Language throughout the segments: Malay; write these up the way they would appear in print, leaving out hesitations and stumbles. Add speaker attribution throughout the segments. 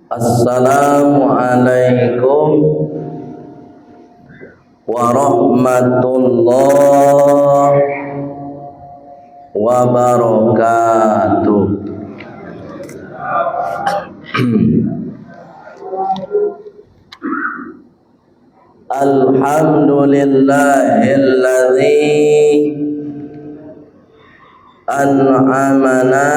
Speaker 1: Assalamualaikum warahmatullahi wabarakatuh. Alhamdulillahilladzi an'amana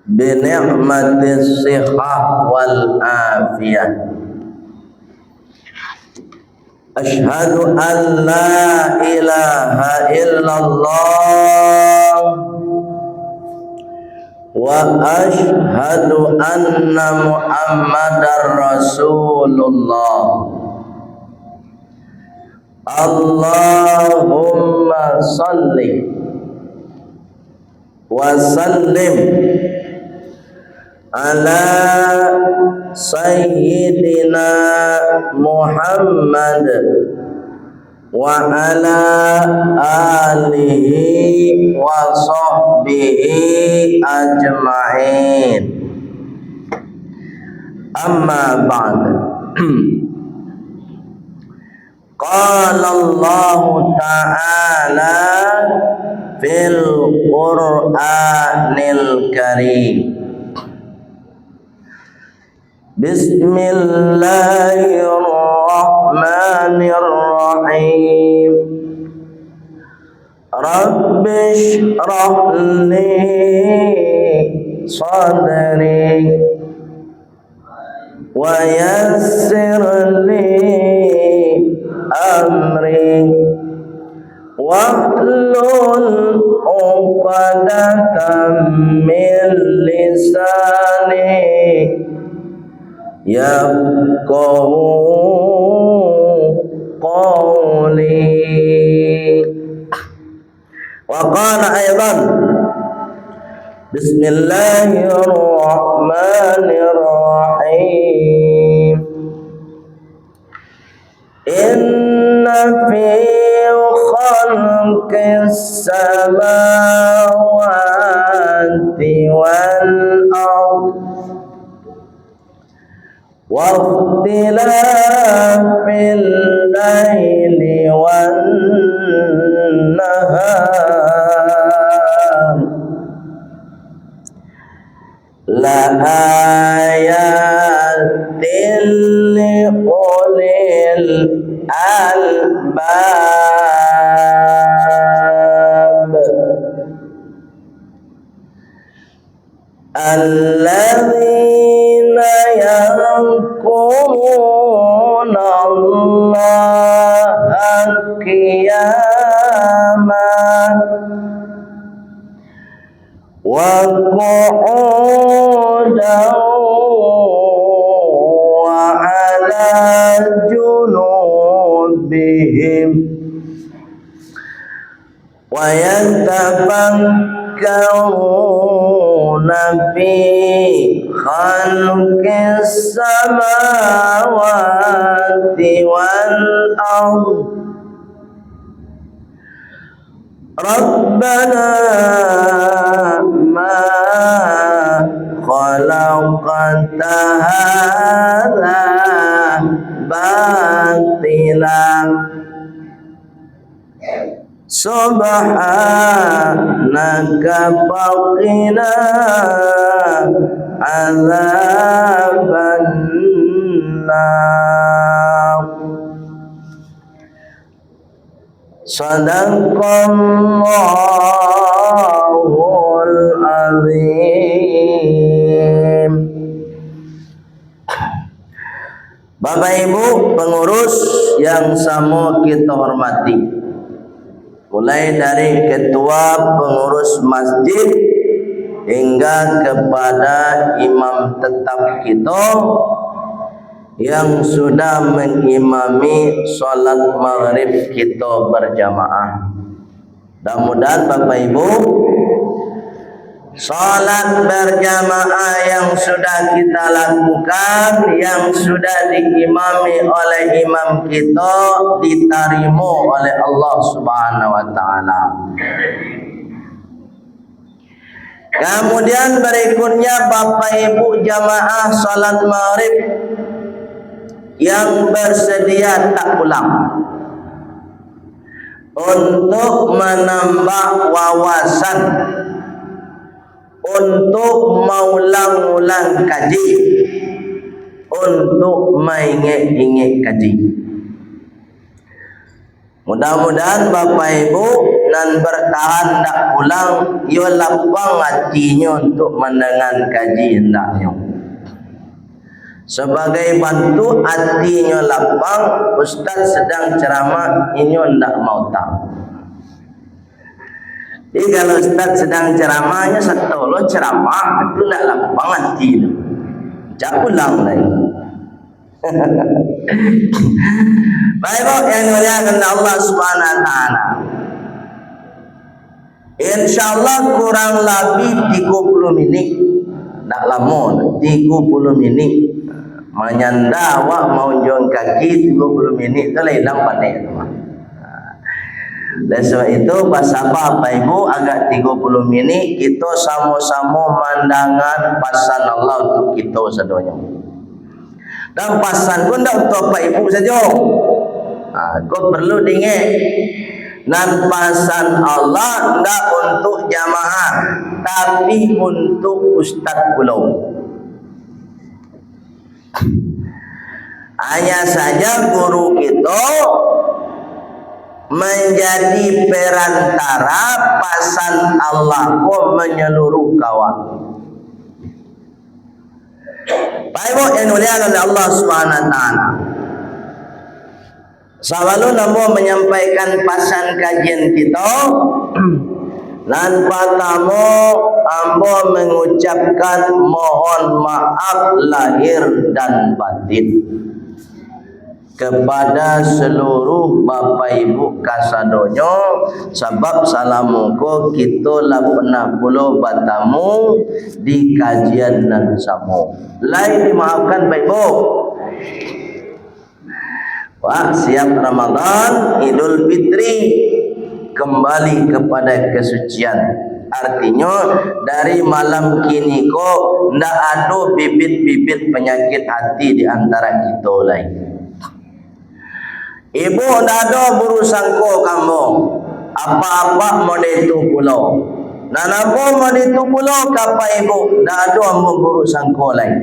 Speaker 1: bi ni'matis shihah wal afiyah. Asyhadu an la ilaha illallah wa asyhadu anna Muhammadar Rasulullah. Allahumma salli wa sallim ala sayyidina Muhammad wa ala alihi wa sahbihi ajma'in. Amma ba'd. Qala Allah ta'ala fil Qur'anil Karim. Bismillahirrahmanirrahim. Rabbi shrah li sadri wa yassir li amri wahlul 'uqdatam min lisani yafqahu qawli. Wa qala aidan bismillahirrahmanirrahim. Inna fi khalqis samawati wal ardh wa ikhtilafil laili wan nahar la ayatin li ulil albab alladzina yadhkuruna Allaha qiyaman wa qu'udan wa 'ala junubihim wa yatafakkaruna fi khalqis samawati wal ardh Rabbana ma khalaqta hadza batilan subhanaka faqina azaban nar. Sadaqallahul azim. Bapak Ibu pengurus yang sama kita hormati, mulai dari ketua pengurus masjid hingga kepada imam tetap kita yang sudah mengimami sholat maghrib kita berjamaah. Mudah-mudahan Bapak Ibu, sholat berjamaah yang sudah kita lakukan, yang sudah diimami oleh imam kita, diterima oleh Allah Subhanahu wa Ta'ala. Kemudian berikutnya Bapak Ibu jamaah salat maghrib yang bersedia tak pulang untuk menambah wawasan, untuk mengulang-ulang kaji, untuk mengingat-ingat kaji. Mudah-mudahan Bapak Ibu nan bertahan tak pulang, ia lapang hatinya untuk mendengar kaji hendaknya. Sebagai bantu hatinya lapang, Ustaz sedang ceramah, ini hendak mau tahu. Jadi kalau Ustaz sedang ceramahnya, satu lo ceramah, itu nak lapang hati. Jangan pulang lagi. Baik yang dimuliakan Allah Subhanahu wa taala. Insyaallah kurang lebih 30 minit. Tak lama, 30 minit. Menyanda awak mau jalan kaki 30 minit tu lain pandai tu. Dan sebab itu bersabar Bapak Ibu agak 30 minit kita sama-sama mandangan pasan Allah untuk kita sedonya. Dan pasan pun tak untuk Bapak Ibu saja. Kau perlu diingat. Dan pasan Allah tidak untuk jamaah, tapi untuk Ustaz pulau. Hanya saja guru kita menjadi perantara pasan Allah pun menyeluruh kawan. Baik Ibu yang dimuliakan oleh Allah Subhanahu wa taala. Selalu namo menyampaikan pasan kajian kita. Dan pertama ambo mengucapkan mohon maaf lahir dan batin kepada seluruh Bapak Ibu kasadonyo, sebab salamuku kita lah pernah puluh bertamu di kajian dan samu. Lain dimaafkan Bapak Ibu. Wah, siap Ramadan, Idul Fitri, kembali kepada kesucian. Artinya dari malam kini kok ndak ada bibit-bibit penyakit hati di antara kita lain. Ibu ndak ada burusangko kamu. Apa-apa mau itu pulau. Dan apa mau itu pulau kapa ibu ndak ada mau burusangko lain.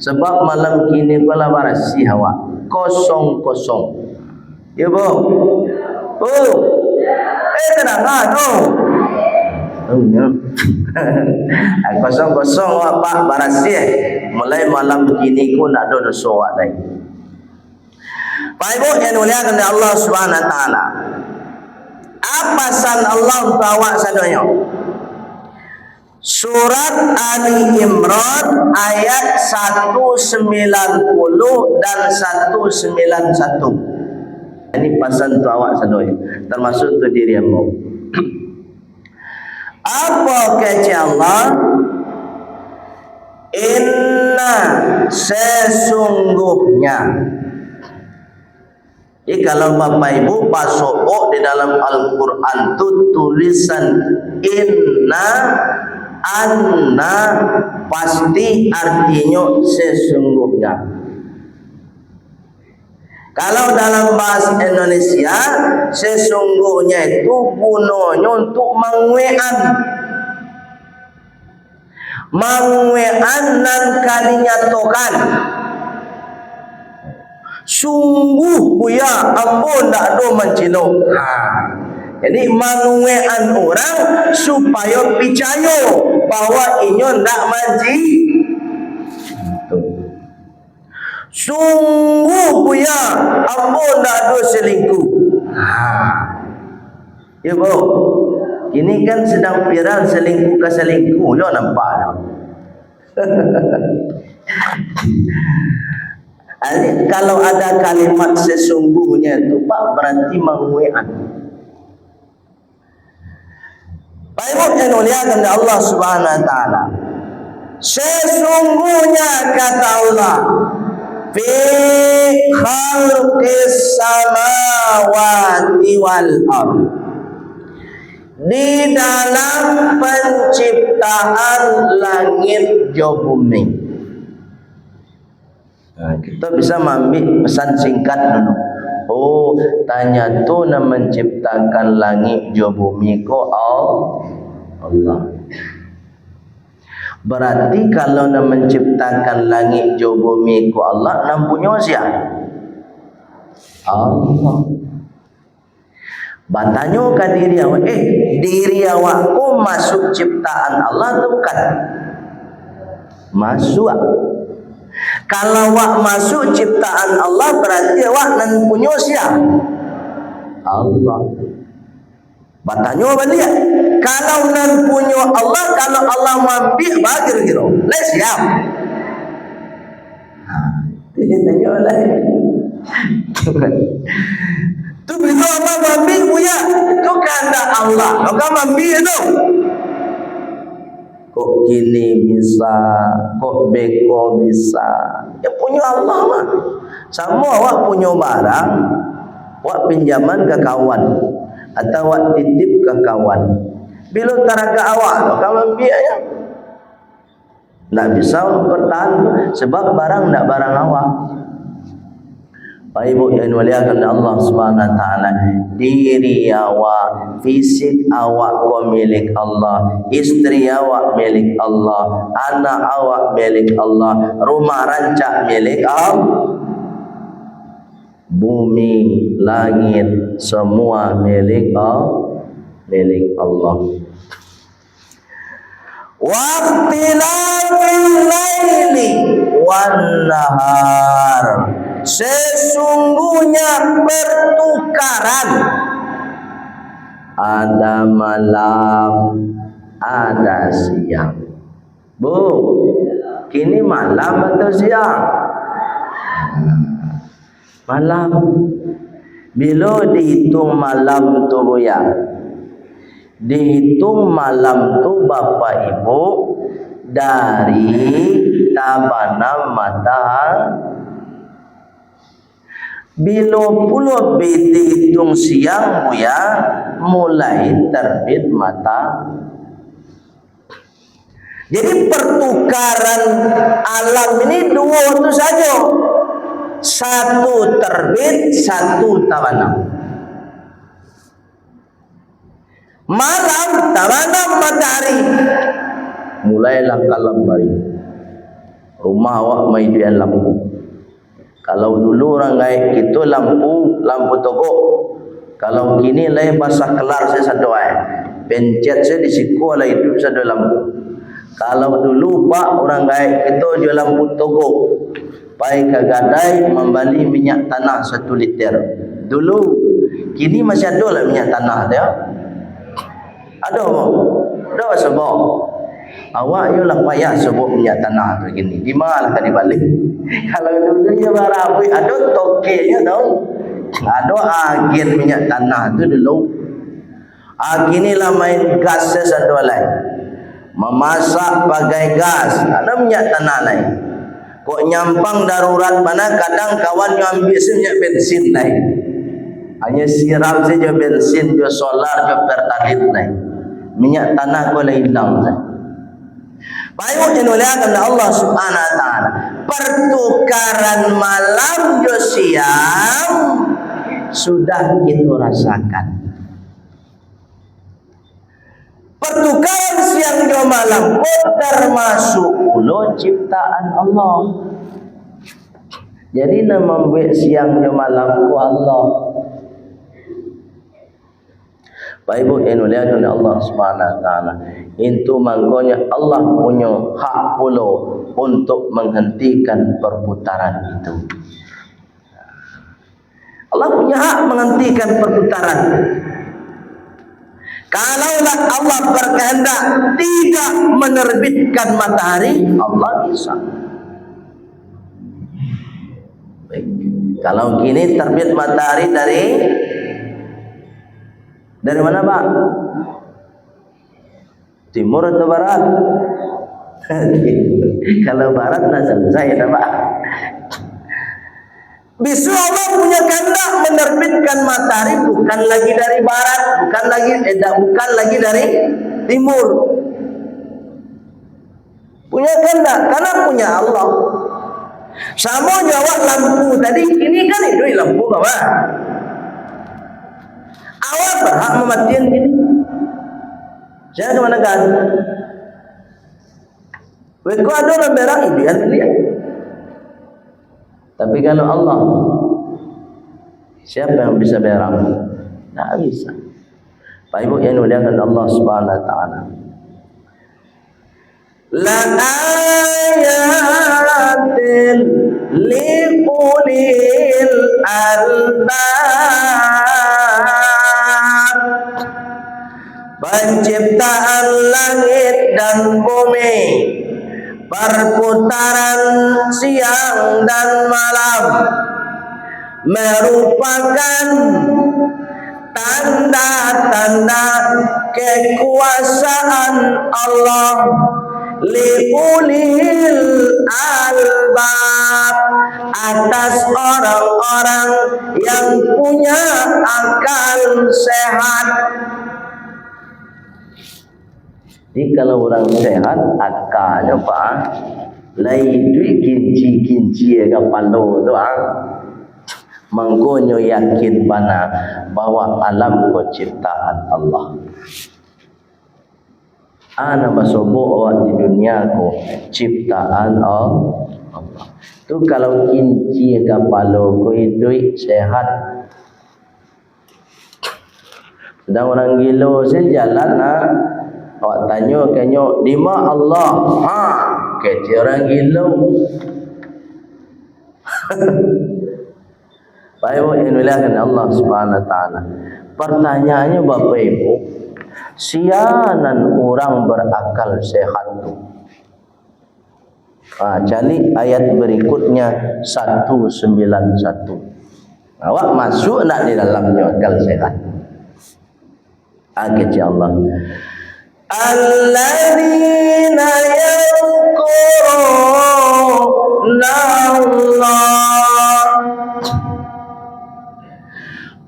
Speaker 1: Sebab malam kini kala barasi hawa kosong-kosong. Ibu. Tenang tu. Kosong-kosong apa barasi. Mulai malam kini ku nak ada dosa lagi. Pak Ibu yang dimuliakan oleh Allah Subhanahu wa taala. Apa san Allah untuk awak sadaya? Surat Ali Imran ayat 190 dan 191. Ini pasan untuk awak sadaya, termasuk untuk dirimu. Apa kata Allah? Inna sesungguhnya. Jadi kalau Bapak Ibu pasok di dalam Al-Quran itu tulisan inna, anna, pasti artinya sesungguhnya. Kalau dalam bahasa Indonesia, sesungguhnya itu gunanya untuk menguean. Menguean dan kalinyatokan. Sungguh buya ampun tak ada mencilok. Jadi menguean orang supaya percaya bahwa inyo tak manci. Sungguh buya ampun tak ada selingkuh. Ya bu, ini kan sedang viral selingkuh ke selingkuh, lo nampak. Kalau ada kalimat sesungguhnya itu Pak berarti menguean. Baik Ibu yang dimuliakan oleh Allah Subhanahu wa taala. Sesungguhnya kata Allah, fi khalqis samawati wal ardh. di dalam penciptaan langit dan bumi. Nah, kita bisa mengambil pesan singkat dulu. Oh, tanya tu nak menciptakan langit dan bumi ko Allah. Berarti kalau nak menciptakan langit dan bumi ko Allah, nak punya siapa? Allah. Bertanya ke diri awak, diri awak ko masuk ciptaan Allah tu bukan? Masuk. Kalau awak masuk ciptaan Allah, berarti awak nan punya siapa? Allah. Bertanya balik, kalau nan punya Allah, kalau Allah mampir bagi kira, lah siap. Dia tanya lagi. Tu bila Allah mampir punya, tu kehendak Allah. Kau mampir tu. Kok gini bisa, kok beko bisa. Ya punya Allah mah. Sama awak punya barang, awak pinjaman ke kawan atau awak titip ke kawan. Bila taraga awak, kawan biaya. Tak bisa bertahan sebab barang tak barang awak. Baik ibu yang dimuliakan Allah Subhanahu wa taala, diri awak, fisik awak ko milik Allah, istri awak milik Allah, anak awak milik Allah, rumah rancak milik Allah, bumi, langit semua milik Allah. Waqtilafil laili wan nahar, sesungguhnya pertukaran ada malam ada siang. Bu, kini malam atau siang? Malam. Bila dihitung malam tu ya, dihitung malam tu Bapak Ibu dari tabana matahari. Bila puluh dihitung siang buya, mulai terbit mata. Jadi pertukaran alam ini dua itu saja. Satu terbit, satu tabanam. Malam tabanam matahari. Mulailah kalam hari. Rumah awak mai dia lampu. Kalau dulu orang gaya itu lampu togok. Kalau kini lain basah kelar saya satu pencet saya di siku lah hidup satu lampu. Kalau dulu pak orang gaya itu jual lampu togok. Pai ke gadai membeli minyak tanah 1 liter. Dulu, kini masih ada lah minyak tanah dia. Ada apa? Ada sebab. Awak yolah payah sebut minyak tanah tu gini. Di mana kan dibalik? Kalau dulu dia barang ada tokenya tau. Ada agen minyak tanah tu dulu. Kini lah main gas satu lain. Memasak pakai gas. Ada minyak tanah lain. Kok nyampang darurat mana kadang kawan yang ambil minyak bensin lain. Hanya siram saja bensin, jo solar, jo pertalite lain. Minyak tanah ko lain hilang saja. Baik dimuliakan Allah Subhanahu wa taala. Pertukaran malam dan siang sudah kita rasakan. Pertukaran siang dan malam termasuk pula ciptaan Allah. Jadi nama membuat siang dan malam ku Allah. Baik ibu yang dimuliakan Allah Subhanahu wa taala. Itu maknanya Allah punya hak pula untuk menghentikan perputaran itu. Allah punya hak menghentikan perputaran. Kalaulah Allah berkehendak tidak menerbitkan matahari, Allah bisa. Baik. Kalau kini terbit matahari dari mana Pak? Timur atau barat? Kalau barat dah selesai dah Pak. Besok Allah punya kehendak menerbitkan matahari bukan lagi dari barat, bukan lagi dari timur. Punya kehendak karena punya Allah. Sama jawab lampu tadi, ini kan itu lampu apa? Awak berhak mematikan ini. Saya kemana kan? Weko ada orang berang ideal dia. Tapi kalau Allah, siapa yang bisa berang? Tak bisa. Pak Ibu yang dimuliakan Allah Subhanahu Wa Taala. La ayatin liqulil albab. Penciptaan langit dan bumi, perputaran siang dan malam merupakan tanda-tanda kekuasaan Allah liulil albab, atas orang-orang yang punya akal sehat. Jadi kalau orang sehat akalnya apa? Lain duit kinci-kinci ke palo tu mangkonyo yakin bana bahwa alam penciptaan Allah. Ana masobo awak di dunia ko ciptaan Allah. Tu kalau kinci ke palo ko duit sehat. Sedang orang gila saya jalan awak tanya kenyo di mana Allah? Kecil orang gila. Baik Ibu yang dimuliakan Allah Subhanahu Wa Taala. Pertanyaannya Bapak Ibu, sianan orang berakal sehat tu. Cari ayat berikutnya 191. Awak masuk nak di dalamnya akal sehat. Kecil Allah. Alladzina yadhkuruna Allah,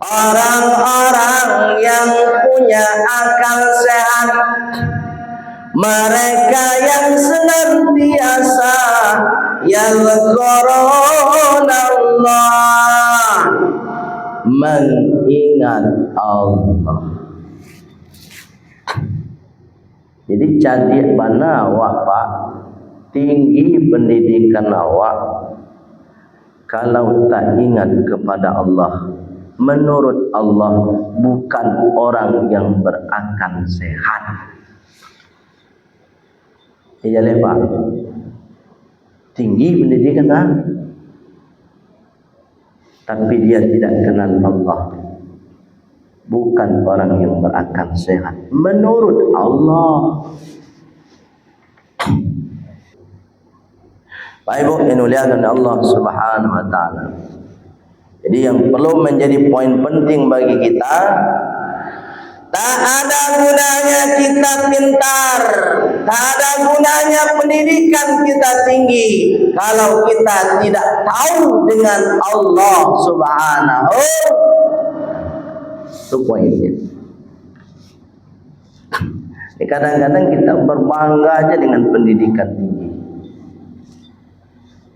Speaker 1: orang-orang yang punya akal sehat, mereka yang senantiasa yadhkuruna Allah, mengingat Allah. Jadi cantik mana awak Pak, tinggi pendidikan awak, kalau tak ingat kepada Allah, menurut Allah bukan orang yang berakal sehat. Iya Pak, tinggi pendidikan tapi dia tidak kenal Allah, bukan orang yang berakal sehat menurut Allah. Baik Ibu yang dimuliakan Allah Subhanahu Wa Taala. Jadi yang perlu menjadi poin penting bagi kita, tak ada gunanya kita pintar, tak ada gunanya pendidikan kita tinggi kalau kita tidak tahu dengan Allah Subhanahu. Itu poinnya. Kadang-kadang kita berbangga aja dengan pendidikan tinggi,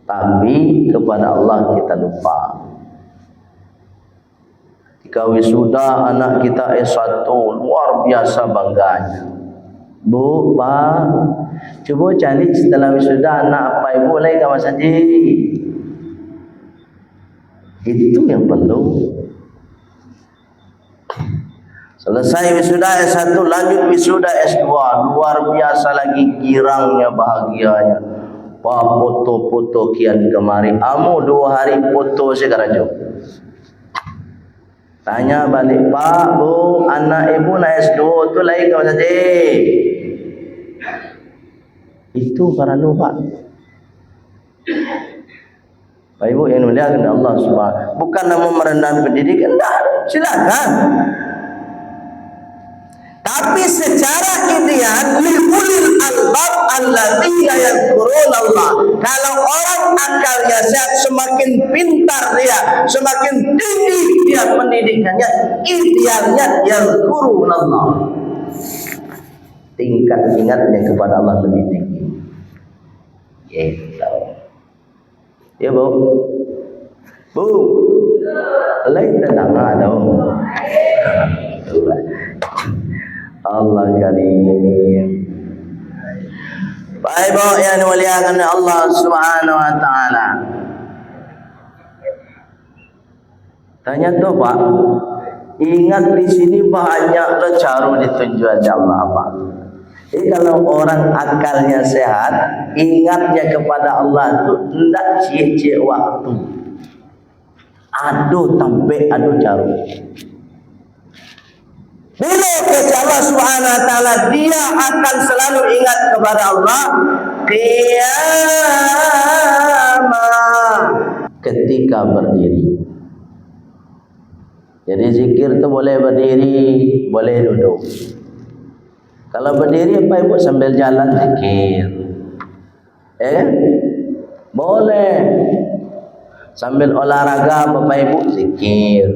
Speaker 1: tapi kepada Allah kita lupa. Jika wisuda anak kita S1, luar biasa bangganya. Bu, Pak, coba cari setelah wisuda anak apa ibu lagi kamu saja. Itu yang perlu. Selesai wisuda S1, lanjut wisuda S2, luar biasa lagi girangnya, bahagianya. Pak, foto-foto kian kemari. Amu 2 hari foto sekarang. Tanya balik, Pak, Bu, anak ibu naik S2 tu lagi kau saja. Itu para lupa. Pak Ibu yang dimuliakan Allah Subhanahu, bukan nama merendahkan pendidikan, enggak, silakan. Tapi secara ideal liulil albab alladzina yadhkuruna Allah. Kalau orang akalnya sehat, semakin pintar dia, semakin tinggi dia pendidikannya, idealnya yadhkuruna Allah. Tingkat ingatnya kepada Allah lebih tinggi. Gitu. Ya Bu. Bu. Lain tenang ada. Allah karim. Baik Bu yang dimuliakan Allah Subhanahu wa taala. Tanya tuh Pak. Ingat di sini banyak cara ditunjuk Allah Pak. Jadi kalau orang akalnya sehat, ingatnya kepada Allah itu tidak cie-cie waktu. Aduh sampai aduh cara. Bila kepada Allah Subhanahu wa taala, dia akan selalu ingat kepada Allah qiyamah ketika berdiri. Jadi zikir itu boleh berdiri, boleh duduk. Kalau berdiri apa Ibu sambil jalan zikir. Ya? Boleh. Sambil olahraga Bapak Ibu zikir.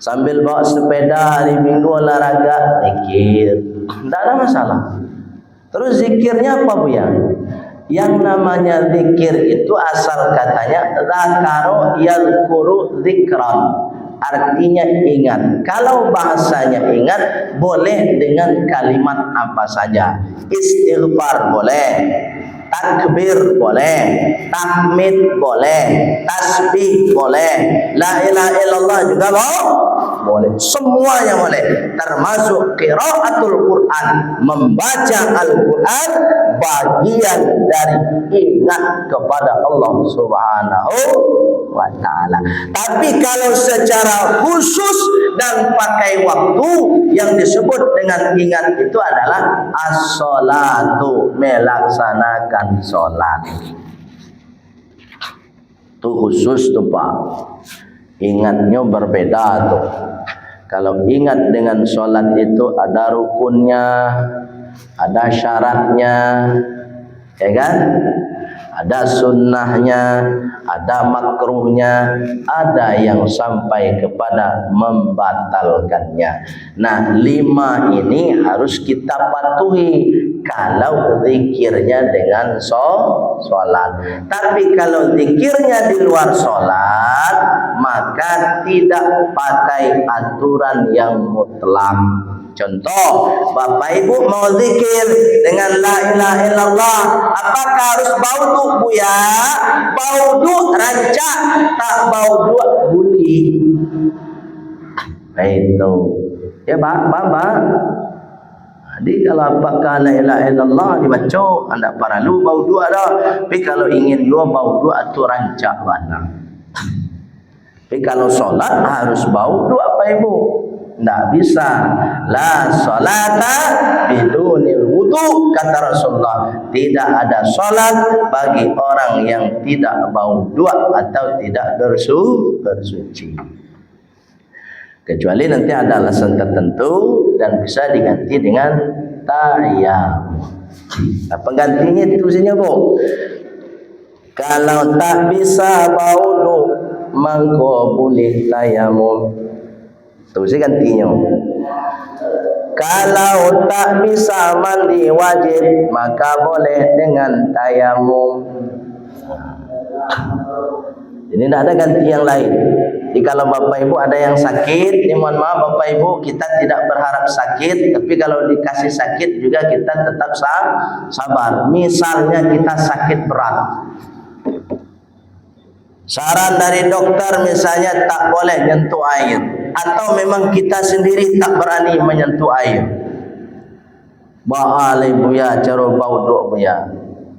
Speaker 1: Sambil bawa sepeda hari Minggu olahraga zikir. Tidak ada masalah. Terus zikirnya apa Bu ya? Yang namanya zikir itu asal katanya dzakaro yadhkuru dzikran. Artinya ingat. Kalau bahasanya ingat, boleh dengan kalimat apa saja. Istighfar boleh, takbir boleh, tahmid boleh, tasbih boleh, la ilaha illallah juga boleh. Semuanya boleh. Termasuk qiraatul Quran, membaca Al-Quran, bagian dari ingat kepada Allah Subhanahu wa ta'ala. Tapi kalau secara khusus dan pakai waktu, yang disebut dengan ingat itu adalah as-sholatu, melaksanakan sholat. Itu khusus tuh Pak. Ingatnya berbeda tuh. Kalau ingat dengan sholat itu ada rukunnya, ada syaratnya, ya kan? Ada sunnahnya, ada makruhnya, ada yang sampai kepada membatalkannya. Nah, 5 ini harus kita patuhi kalau zikirnya dengan sholat. Tapi kalau zikirnya di luar sholat, maka tidak pakai aturan yang mutlak. Contoh, Bapak Ibu mau zikir dengan la ilaha illallah, apakah harus bauduk Bu ya? Bauduk rancak, tak bauduk buli. Itu. Ya Bapak. Jadi kalau apakah la ilaha illallah dibaca, anda perlu bauduk ada. Tapi kalau ingin dua bauduk atau rancak mana? Tapi kalau solat harus bauduk apa Ibu? Tidak bisa. La salata bidunil wudu, kata Rasulullah. Tidak ada solat bagi orang yang tidak bauduk atau tidak bersuci. Kecuali nanti ada alasan tertentu dan bisa diganti dengan tayamum. Nah, penggantinya itu sini Bu. Kalau tak bisa bauduk, mangko boleh tayamum. Terus gantinya. Kalau tak bisa mandi wajib, maka boleh dengan tayamum. Jadi tidak ada ganti yang lain. Jadi kalau Bapak Ibu ada yang sakit, mohon maaf Bapak Ibu, kita tidak berharap sakit, tapi kalau dikasih sakit juga kita tetap sabar. Misalnya kita sakit berat, saran dari dokter misalnya tak boleh nyentuh air, atau memang kita sendiri tak berani menyentuh air. Ba'alai buya cara bauduk buya,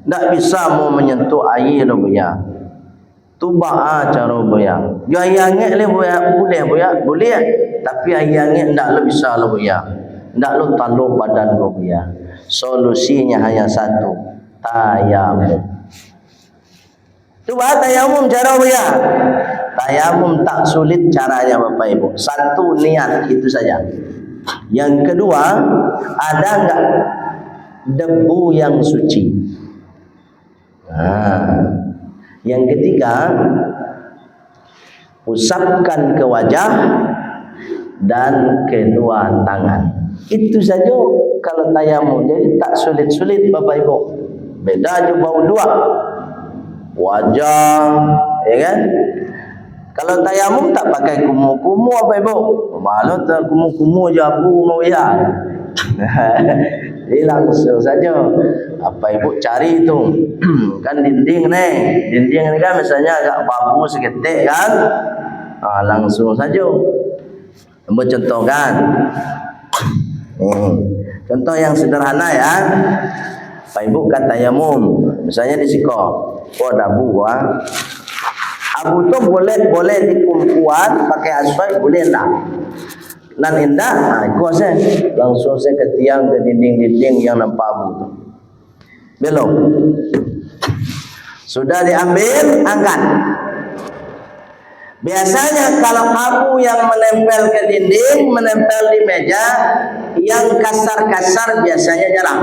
Speaker 1: tak bisa mau menyentuh air buya. Tu ba'a cara buya. Ya ayangnya le buya boleh buya, boleh. Tapi ayangnya ndak le bisa le buya. Ndak le talu badan buya. Solusinya hanya satu, tayamum. Coba tayamum cara buya. Tayamum tak sulit caranya Bapak Ibu. Satu niat itu saja. Yang kedua, ada enggak debu yang suci? Yang ketiga, usapkan ke wajah dan kedua tangan. Itu saja kalau tayamum. Jadi tak sulit-sulit Bapak Ibu. Beda aja bau dua. Wajah, ya kan? Kalau tayamum tak pakai kumu-kumu Bapak Ibu. Malah tak kumu-kumu je abu mau ya. Jadi langsung saja apa Ibu cari itu. Kan dinding nih. Dinding ini kan misalnya agak babu seketik kan. Langsung saja. Ibu contohkan. Contoh yang sederhana ya. Pak Ibu kan tayamum. Misalnya di siko. Oh dabu abu tu boleh dikumpuan pakai aswai, boleh enggak? Nan enggak, ikut saya. Langsung saya ke tiang, ke dinding-dinding yang nampak abu tu. Belum. Sudah diambil, angkat. Biasanya kalau abu yang menempel ke dinding, menempel di meja, yang kasar-kasar biasanya jarang.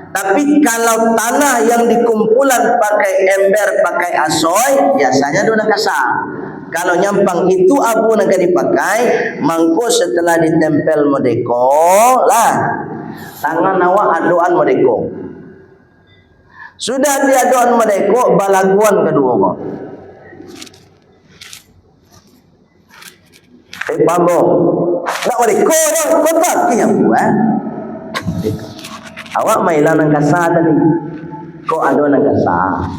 Speaker 1: Tapi kalau tanah yang dikumpulan pakai ember, pakai asoy, biasanya sudah kasar. Kalau nyampang itu abu nak dipakai, mangko setelah ditempel modeko lah, tangan awak aduan modeko. Sudah diaduan modeko, balaguan kedua kau. Pambo, nak modeko dah, kau tak kiam buat. Awak mainan yang kasar tadi. Kok ada yang kasar?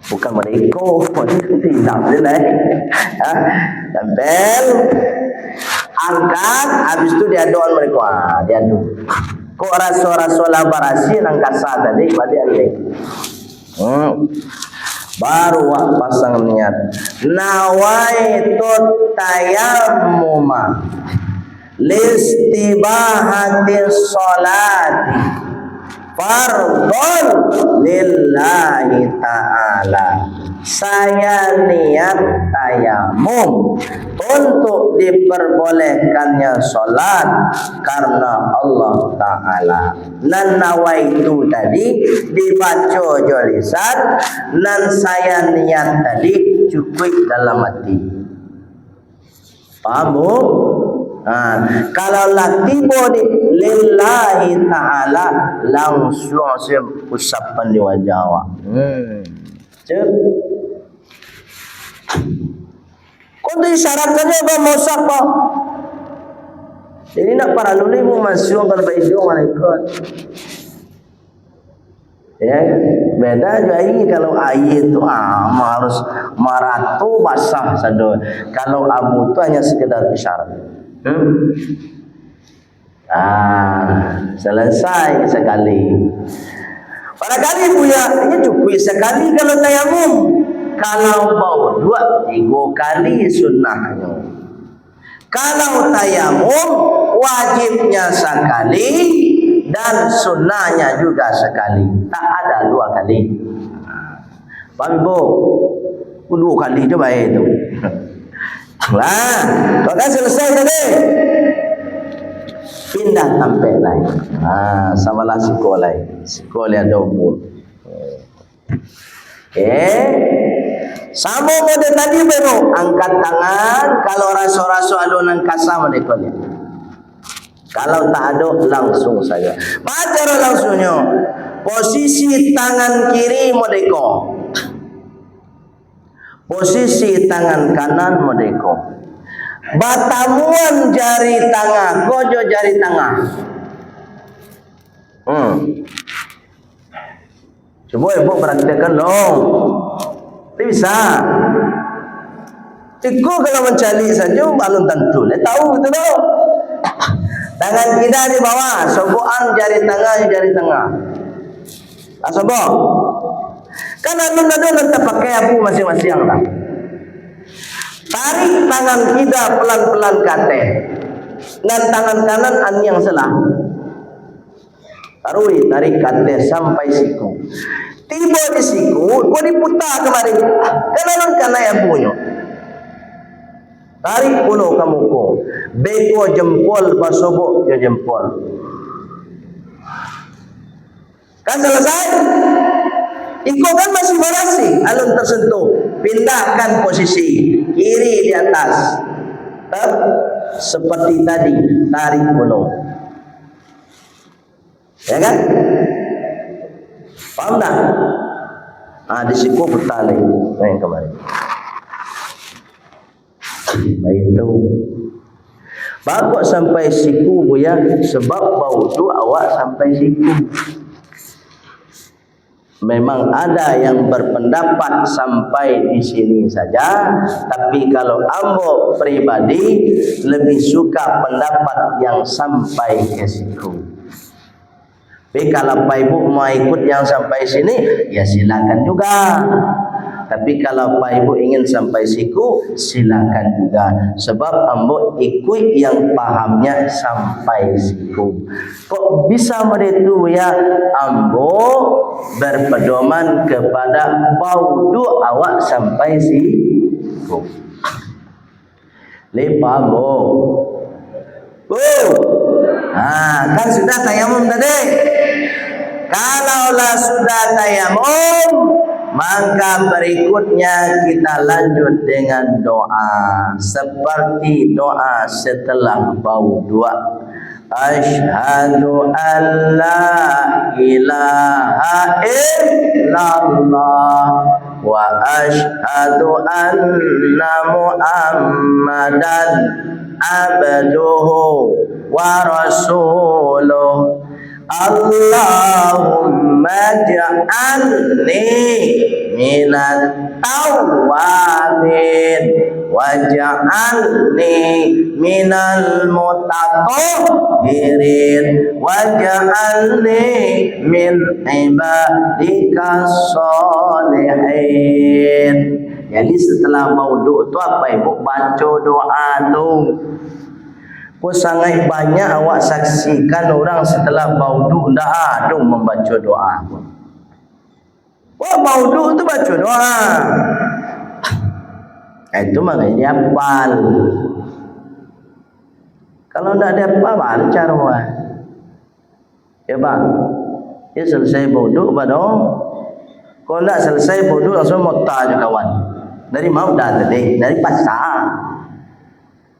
Speaker 1: Bukan mereka. Tidak boleh. Tempel. Angkat. Habis itu diaduan mereka. Diadu. Kok rasa-rasa labarasi yang kasar tadi. Baru wak pasang niat. Nawaitu tayammuma listibahatis sholati fardhon lillahi ta'ala. Saya niat tayamum untuk diperbolehkannya sholat karena Allah Ta'ala. Nan nawaitu tadi dibaca lisan, nan saya niat tadi cukup dalam hati. Paham bu? Kalau tiba di lillahi ta'ala, langsung saya usapan di wajah awak. Kau tu isyarat saja apa masak pak? Jadi nak para luli mu masuk kalau hidung mereka. Ya, beda juga ini kalau air tu harus maratu basah saja. Kalau abu tu hanya sekedar isyarat. Selesai sekali. Barangkali punya ini cukup sekali kalau tayamum. Kalau bau 2-3 kali sunnahnya. Kalau tayamum wajibnya sekali dan sunnahnya juga sekali. Tak ada 2 kali. Paham Ibu? 2 kali je baik tu. Maka selesai tadi. Pindah sampai lain. Samalah sekolah. Sekolah ada umur. Sama model tadi baru. Angkat tangan. Kalau rasa-rasa ada nang kasar mereka ni. Kalau tak ada langsung saja. Baca langsungnya. Posisi tangan kiri merdeka. Posisi tangan kanan merdeka. Batamuan jari tengah, kojo jari tengah. Coba ibu praktekkan dong. Bisa. Iku kalau mencari saja belum tentu. Tahu gitu dong. Tangan kita di bawah, sobokan jari tengah. Sobok. Kan alun-alun kita pakai abu masing-masing lah. Tarik tangan kita pelan-pelan ke atas. Dan tangan kanan an yang selah. Tarik ke atas sampai siku. Tiba di siku, kau diputar kemarin. Kan alun kena abunya. tarik puluh kamu ko. Beko jempol pasubuk je jempol. Kan selesai? Iko kan masih berasi, alun tersentuh. Pindahkan posisi kiri di atas. Seperti tadi, tarik puluh. Ya kan? Paham tak? Di siku bertali yang kemarin. Itu. Bapak sampai siku buya sebab bau tu awak sampai siku. Memang ada yang berpendapat sampai di sini saja, tapi kalau ambo pribadi lebih suka pendapat yang sampai ke siku. Tapi kalau Pak Ibu mau ikut yang sampai sini, ya silakan juga. Tapi kalau Pak Ibu ingin sampai siku, silakan juga. Sebab ambo ikut yang pahamnya sampai siku. Kok bisa begitu ya? Ambo berpedoman kepada baudu awak sampai siku. Lepa ambo. Kan sudah tayamum tadi. Kalaulah sudah tayamum, maka berikutnya kita lanjut dengan doa seperti doa setelah bau dua. Asyhadu an la ilaha illallah wa asyhadu anna Muhammadan abduhu wa rasuluh. Allahumma ja'alni minat tawwabin waj'alni minal mutatahhirin waj'alni min ibadikas sholihin. Jadi setelah maudhu tu apa ibu baca doa tu. Sangat banyak awak saksikan orang setelah maudhu ndak ada membaca doa. Wah, maudhu tu baca doa. Itu maknanya dia hafal. Kalau ndak ada hafal cara buat. Ya bang. Dia selesai maudhu baru. Kalau ndak selesai maudhu langsung muta je kawan. Dari mau dah tadi, dari pasar.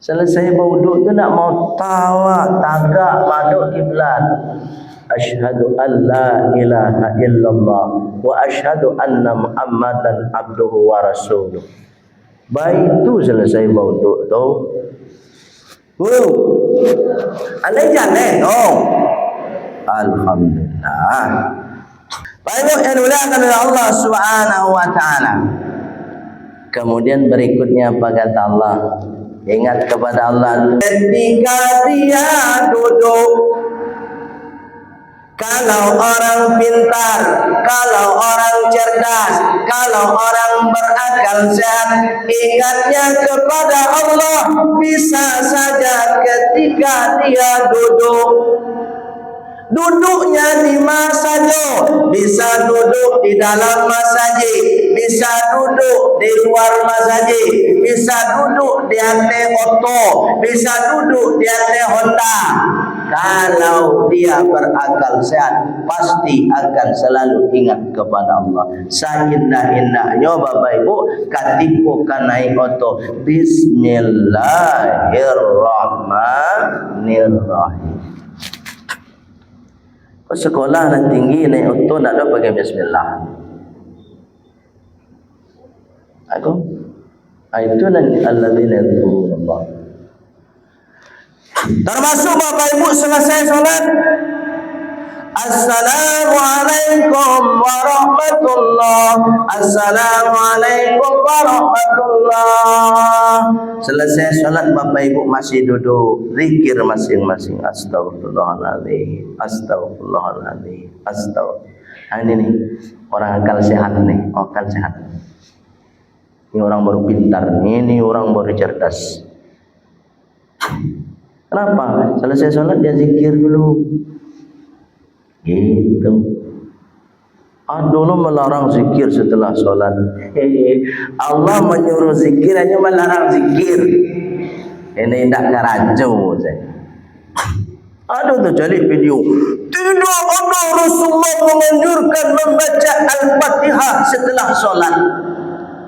Speaker 1: Selesai maudhu tu nak mau tawa tagak maduk kiblat. Asyhadu an la ilaha illallah wa asyhadu anna Muhammadan abduhu wa rasuluh. Baik tu selesai maudhu tu. Alai jalan alhamdulillah. Baik yang dimuliakan oleh Allah Subhanahu wa taala. Kemudian berikutnya apa kata Allah? Ingat kepada Allah ketika dia duduk. Kalau orang pintar, kalau orang cerdas, kalau orang berakal sehat, ingatnya kepada Allah bisa saja ketika dia duduk. Duduknya di masjid, bisa duduk di dalam masjid, bisa duduk di luar masjid, bisa duduk di atas oto, bisa duduk di atas Honda. Kalau dia berakal sehat, pasti akan selalu ingat kepada Allah. Seindah-indahnya Bapak Ibu, katipu kan naik oto. Bismillahirrahmanirrahim. Sekolah nak tinggi naik auto nak ada pakai bismillah. Itu nanti alladzina yadhkurullah. Termasuk Bapak Ibu selesai solat, Assalamualaikum warahmatullah. Assalamualaikum warahmatullah. Selesai solat Bapak Ibu masih duduk, zikir masing-masing. Astagfirullahaladzim, astagfirullahaladzim, astagfirullah. Ini nih orang akal sehat nih, akal sehat. Ini orang baru pintar, ini orang baru cerdas. Kenapa? Selesai solat dia zikir dulu. Gitu. Dulu melarang zikir setelah solat. Allah menyuruh zikir, hanya melarang zikir. Ini tidak kerajo saya. Ada tu cari video. Tidak ada Rasulullah menganjurkan membaca Al-Fatihah setelah solat.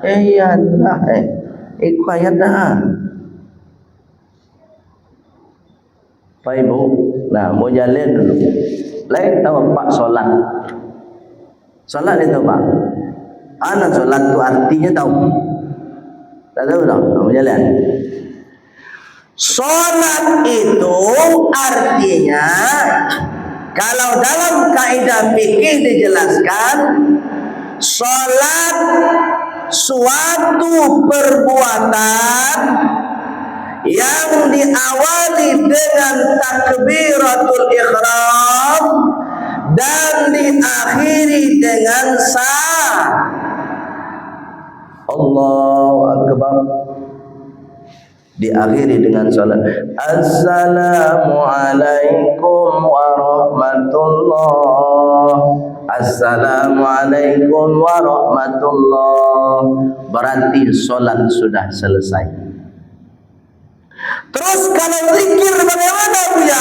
Speaker 1: Iyalah, ikut ayat dah. Pak Ibu, nah mau jalan dulu. Lain tahu Pak solat. Solat itu Pak. Anak solat tu artinya tahu. Tak tahu tak? Mau jalan. Solat itu artinya, kalau dalam kaidah fikih dijelaskan, solat suatu perbuatan yang diawali dengan takbiratul ihram dan diakhiri dengan Allahu Akbar. Diakhiri dengan salat. Assalamualaikum warahmatullah. Assalamualaikum warahmatullah. Berarti solat sudah selesai. Terus kalau zikir bagaimana punya?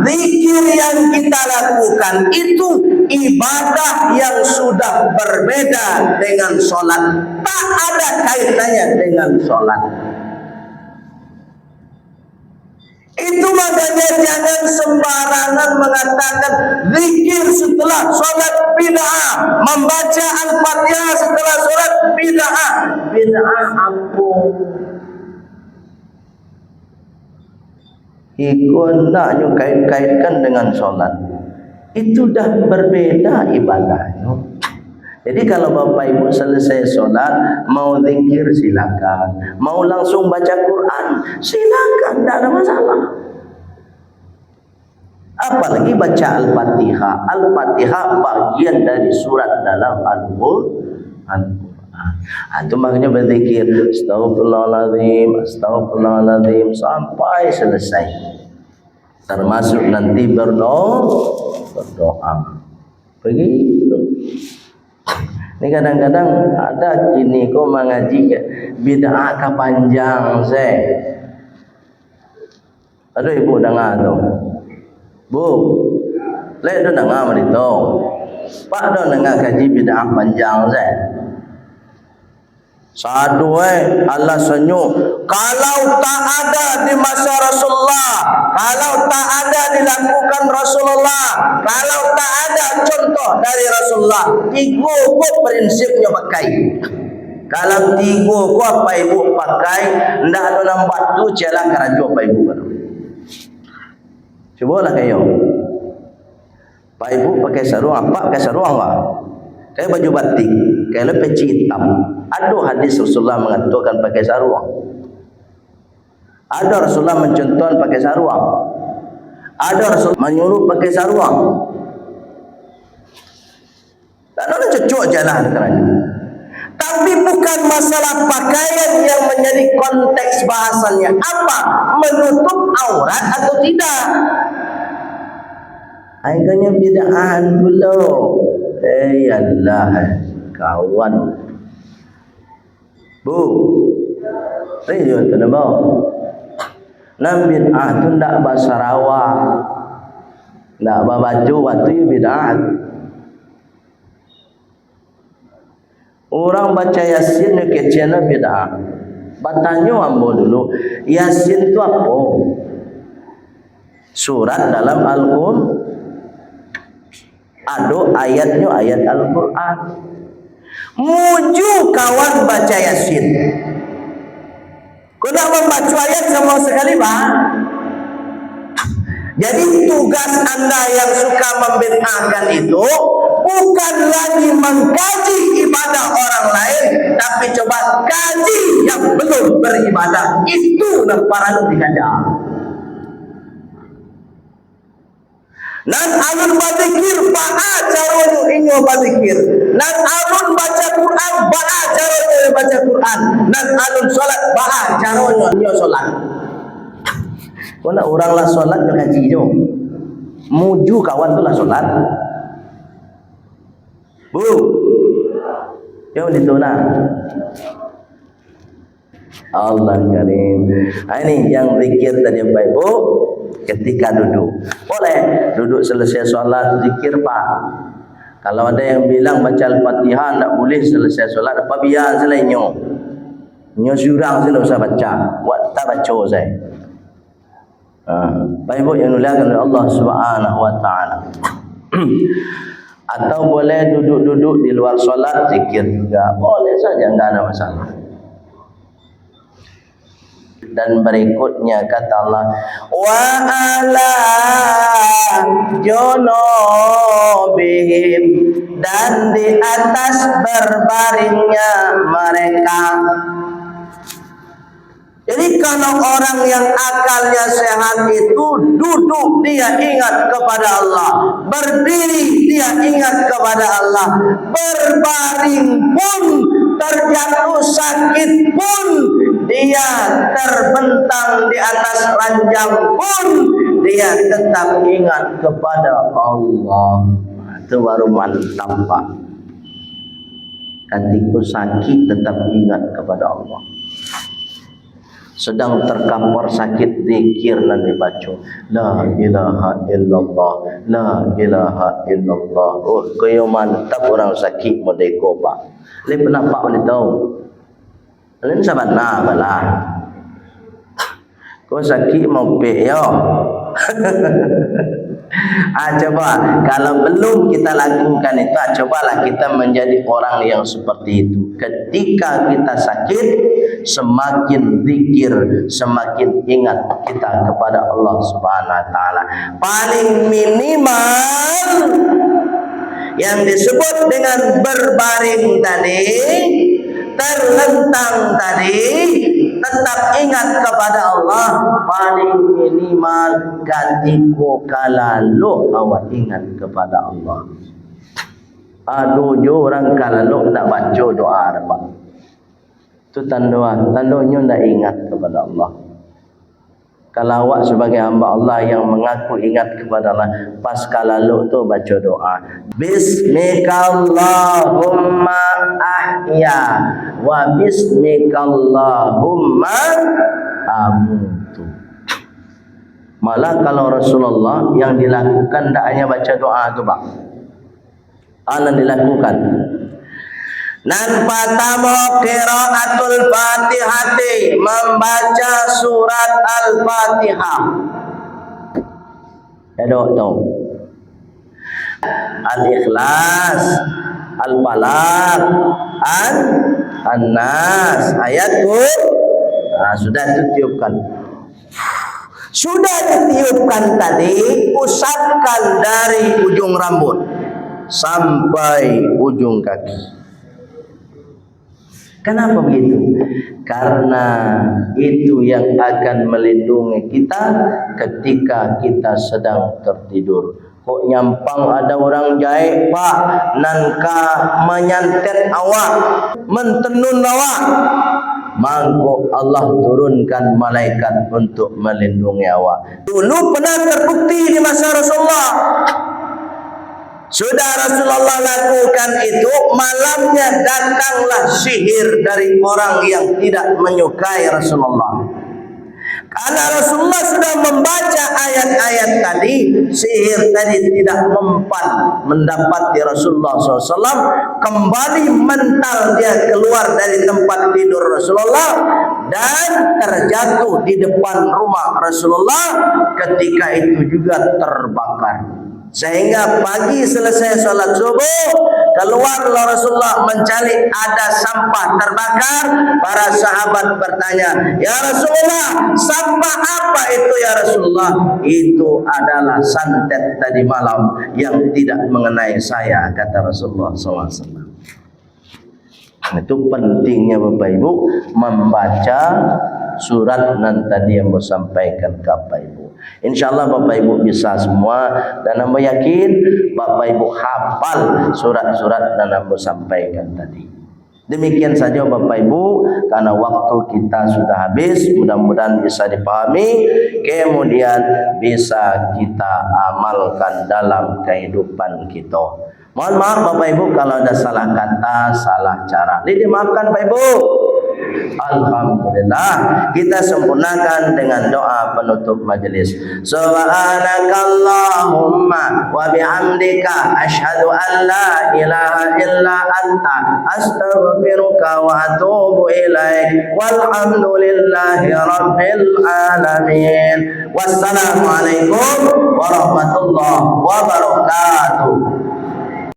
Speaker 1: Zikir yang kita lakukan itu ibadah yang sudah berbeda dengan solat. Tak ada kaitannya dengan solat. Itu makanya jangan sembarangan mengatakan zikir setelah solat bid'ah, membaca Al-Fatihah setelah solat bid'ah. Bid'ah ampun. Ikut naknya kait-kaitkan dengan solat. Itu dah berbeda ibadahnya. Jadi kalau Bapak Ibu selesai solat, mau zikir silakan, mau langsung baca Quran silakan, tidak ada masalah. Apalagi baca Al-Fatihah. Al-Fatihah bagian dari surat dalam Al-Quran. Itu makanya berzikir Astaghfirullahaladzim, Astaghfirullahaladzim sampai selesai. Termasuk nanti berdoa. Begitu. Ini kadang-kadang ada kini kau mengaji bid'ah ke panjang saya. Ada ibu dengar tu. Bu, lek tu dengar merito. Pak dah dengar kaji bid'ah panjang saya. Sadu Allah senyum. Kalau tak ada di masa Rasulullah, kalau tak ada dilakukan Rasulullah, kalau tak ada contoh dari Rasulullah, tiga kok prinsipnya pakai. Kalau tiga kok apa ibu pakai, ndak ada nampak tu jalan kerajo apa ibu kan. Cubalah kayo. Pak ibu pakai sarung apa? Pakai sarung apa? Kayak baju batik, kayak peci hitam. Ada hadis Rasulullah mengatakan pakai sarung. Ada Rasulullah mencontohkan pakai sarung. Ada Rasul menyuruh pakai sarung. Tak ada cocok jalan kerana. Tapi bukan masalah pakaian yang menjadi konteks bahasannya. Apa? Menutup aurat atau tidak? Akhirnya bid'ahan dulu. Allah kawan. Bu, saya tu nak bawa. Nam bid'ah tu ndak bahasa Sarawak, ndak baju waktu bid'ah. Orang baca Yasin kecena bid'ah. Bertanya ambo dulu, Yasin tu apa? Surat dalam Al-Quran. Ada ayatnya ayat Al-Quran. Muju kawan baca Yasin. Kau nak membaca ayat sama sekali bah? Jadi tugas anda yang suka membid'ahkan itu bukan lagi mengkaji ibadah orang lain, tapi coba kaji yang belum beribadah. Itu yang para dikajar. Nan alun bazikir ba'a caranya inyo bazikir. Nan alun baca Quran ba'a caranya baca Quran. Nan alun solat ba'a caranya inyo solat. Kalau orang lah solat yo kaji jo. Muju kawan tu lah solat. Bu. Yo dituna. Allah Karim. Ini yang zikir tadi Bapak Ibu ketika duduk. Boleh duduk selesai solat zikir Pak. Kalau ada yang bilang baca Al-Fatihah tak boleh selesai solat, apa biar selainnya. Nyo surang sila usah baca. Buat tak baca saya. Bapak Ibu yang dimuliakan oleh Allah Subhanahu wa taala. Atau boleh duduk-duduk di luar solat zikir juga. Boleh saja, enggak ada masalah. Dan berikutnya kata Allah, wa ala junubihim, dan di atas berbaringnya mereka. Jadi kalau orang yang akalnya sehat itu duduk dia ingat kepada Allah, berdiri dia ingat kepada Allah, berbaring pun, terjatuh sakit pun, dia terbentang di atas ranjang pun, dia tetap ingat kepada Allah. Itu baru mantap Pak. Ketika sakit tetap ingat kepada Allah. Sedang terkampar sakit zikir dan dibaca la ilaha illallah, la ilaha illallah. Oh, kaya mantap orang sakit merdeka Pak. Lain pernah Pak boleh tahu. Lain sahabat nak balah. Kau sakit mau pek ya. Coba kalau belum kita lakukan itu, cobalah kita menjadi orang yang seperti itu. Ketika kita sakit, semakin zikir, semakin ingat kita kepada Allah Subhanahu wa taala. Paling minimal yang disebut dengan berbaring tadi, terlentang tadi, tetap ingat kepada Allah, paling minimal katiko kalalu awak ingat kepada Allah. Aduh jo orang kalalu tak baca doa Pak. Itu tandanya tak ingat kepada Allah. Kalau awak sebagai hamba Allah yang mengaku ingat kepada Allah, pas kalalu tu baca doa. Bismikallahumma ahya wa bismikallahumma amutu. Malah kalau Rasulullah yang dilakukan tak hanya baca doa tu Pak. Anak dilakukan. Nan pertama qiraatul Fatihati, membaca surat Al-Fatihah. Tahu. Al-Ikhlas, Al-Falaq, An-Nas, ayat tu. Sudah ditiupkan. Sudah ditiupkan tadi, usapkan dari ujung rambut sampai ujung kaki. Kenapa begitu? Karena itu yang akan melindungi kita ketika kita sedang tertidur. Kok nyampang ada orang jahit Pak, nanka menyantet awak, mentenun awak, mangko Allah turunkan malaikat untuk melindungi awak. Dulu pernah terbukti di masa Rasulullah. Sudah Rasulullah lakukan itu, malamnya datanglah sihir dari orang yang tidak menyukai Rasulullah. Karena Rasulullah sudah membaca ayat-ayat tadi, sihir tadi tidak mempan mendapati Rasulullah SAW. Kembali mental dia keluar dari tempat tidur Rasulullah dan terjatuh di depan rumah Rasulullah. Ketika itu juga terbakar. Sehingga pagi selesai sholat subuh, keluarlah Rasulullah mencari ada sampah terbakar. Para sahabat bertanya, ya Rasulullah, sampah apa itu ya Rasulullah? Itu adalah santet tadi malam yang tidak mengenai saya, kata Rasulullah SAW. Itu pentingnya Bapak Ibu membaca surat nan tadi yang saya sampaikan ke Bapak Ibu. InsyaAllah Bapak Ibu bisa semua, dan hamba yakin Bapak Ibu hafal surat-surat yang hamba sampaikan tadi. Demikian saja Bapak Ibu, karena waktu kita sudah habis. Mudah-mudahan bisa dipahami, kemudian bisa kita amalkan dalam kehidupan kita. Mohon maaf Bapak Ibu kalau ada salah kata, salah cara. Dimaafkan Bapak Ibu. Alhamdulillah, kita sempurnakan dengan doa penutup majelis. Subhanakallahumma wa bihamdika asyhadu an la ilaha illa anta astaghfiruka wa atubu ilaik. Walhamdulillahi rabbil alamin. Wassalamualaikum warahmatullahi wabarakatuh.